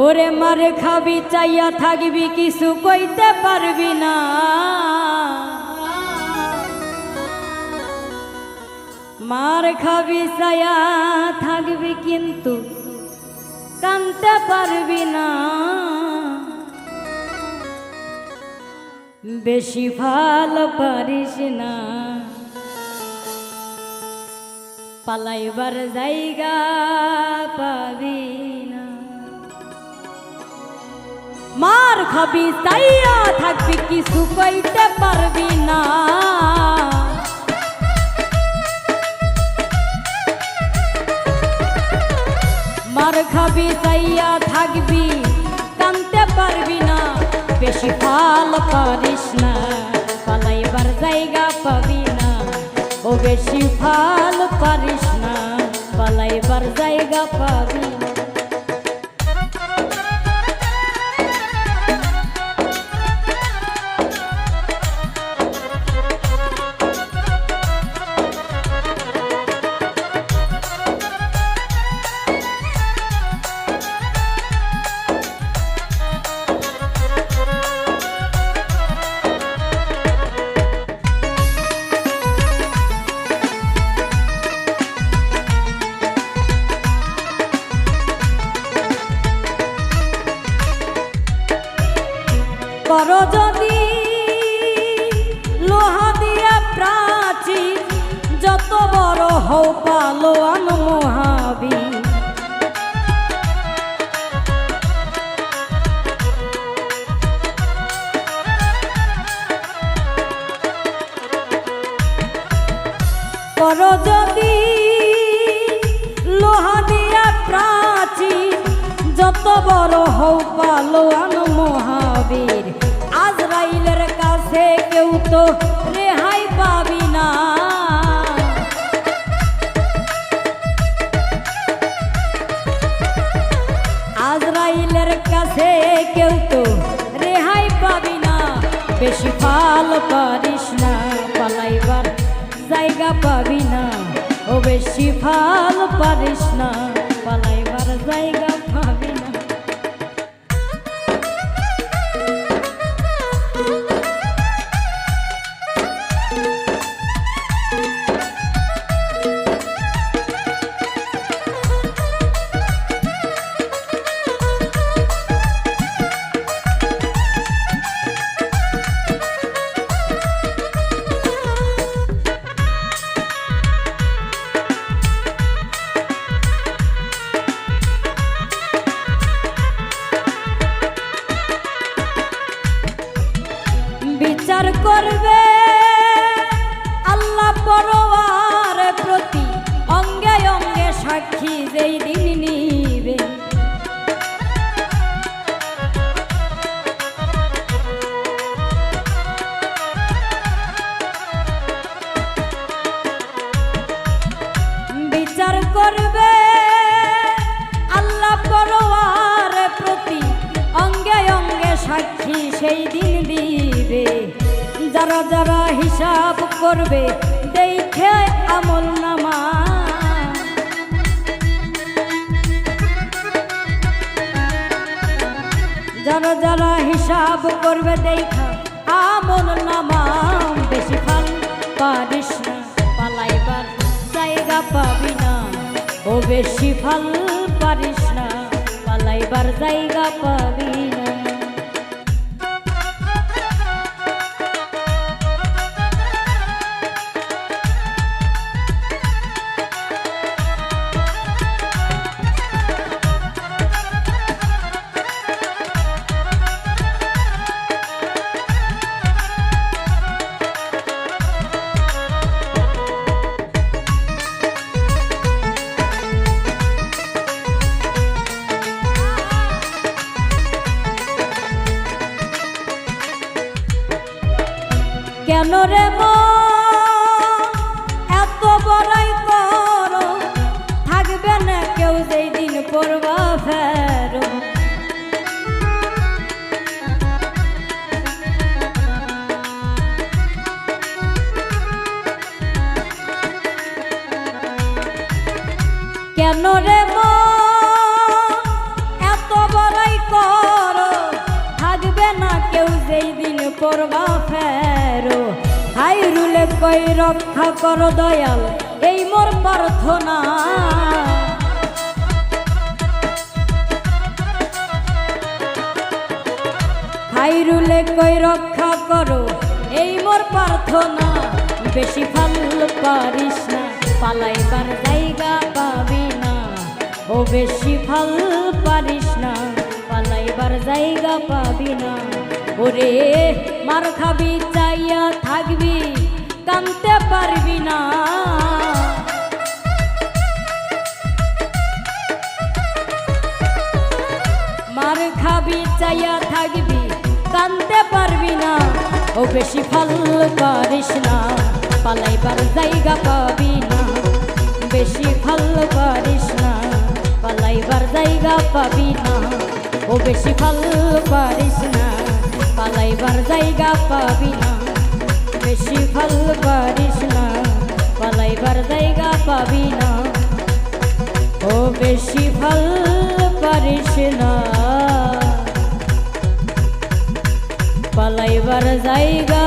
ওরে মারে খাবি চাইয়া থাকবি কিছু কইতে পারবি না, মার খাবি চাইয়া থাকবি কিন্তু কানতে পারবি না। বেশি ভালো পারিস না, পালাইবার জায়গা পাবি না। মার খাবি চাইয়া থাকবি কিছু কইতে পারবি না, মার খাবি চাইয়া থাকবি কানতে পারবি না। বেশি ফাল পারিস না, পালাইবার জায়গা পাবি না। ও বেশি ফাল পারিস না, পালাইবার জায়গা পাবি না। করো যদি লোহা দিয়া প্রাচীর, যত বড় হও পালোয়ান মহাবীর। করো যদি লোহা দিয়া প্রাচীর, যত বড় হও পালোয়ান মহাবীর। আজরাইলের কাছে কেউ তো রেহাই পাবি না, আজরাইলের কাছে কেউ তো রেহাই পাবি না। বেশি ফাল পারিস না, পালাইবার জায়গা পাবি না। ও বেশি ফাল পারিস না, পালাইবার জায়গা পাবি না। বিচার করবে আল্লাহ পরওয়ার প্রতি, অঙ্গে অঙ্গে সাক্ষী যেই দিন নিবে। বিচার করবে আল্লাহ পরওয়ার প্রতি, অঙ্গে অঙ্গে সাক্ষী সেই দিন দিবে। যারা যারা হিসাব করবে দেখে আমল নামা, যারা যারা হিসাব করবে দেখা আমল নামা। বেশি ফাল পারিস না, পালাইবার জায়গা পাবি না। ও বেশি ফাল পারিস না, পালাইবার জায়গা পাবি না। কেন রে মন এত বড়াই করো, থাকবে না কেউ যেই দিন পড়বা ফেরো। কেন রে মন এত বড়াই করবা ফেরো। হাই রুলে কই রক্ষা করো দয়াল এই মোর প্রার্থনা। হাই রুলে কই রক্ষা করো এই মোর প্রার্থনা। বেশি ফল পারিস না পালাইবার জায়গা পাবি না। ও বেশি ফল পারিস না পালাইবার জায়গা পাবি না। ওরে মার খাবি চাইয়া থাকবি কানতে পারবি না। মার খাবি চাইয়া থাকবি কানতে পারবি না। ও বেশি ফল পারিস না পালাইবার জায়গা পাবি না। বেশি ফল পারিস না পালাইবার জায়গা পাবি না। ও বেশি ফল পারিস না পালাইবার জায়গা পাবি না। বেশি ফল পারিস না পালাইবার জায়গা পাবি না। ও বেশি ফল পারিস না পালাইবার জায়গা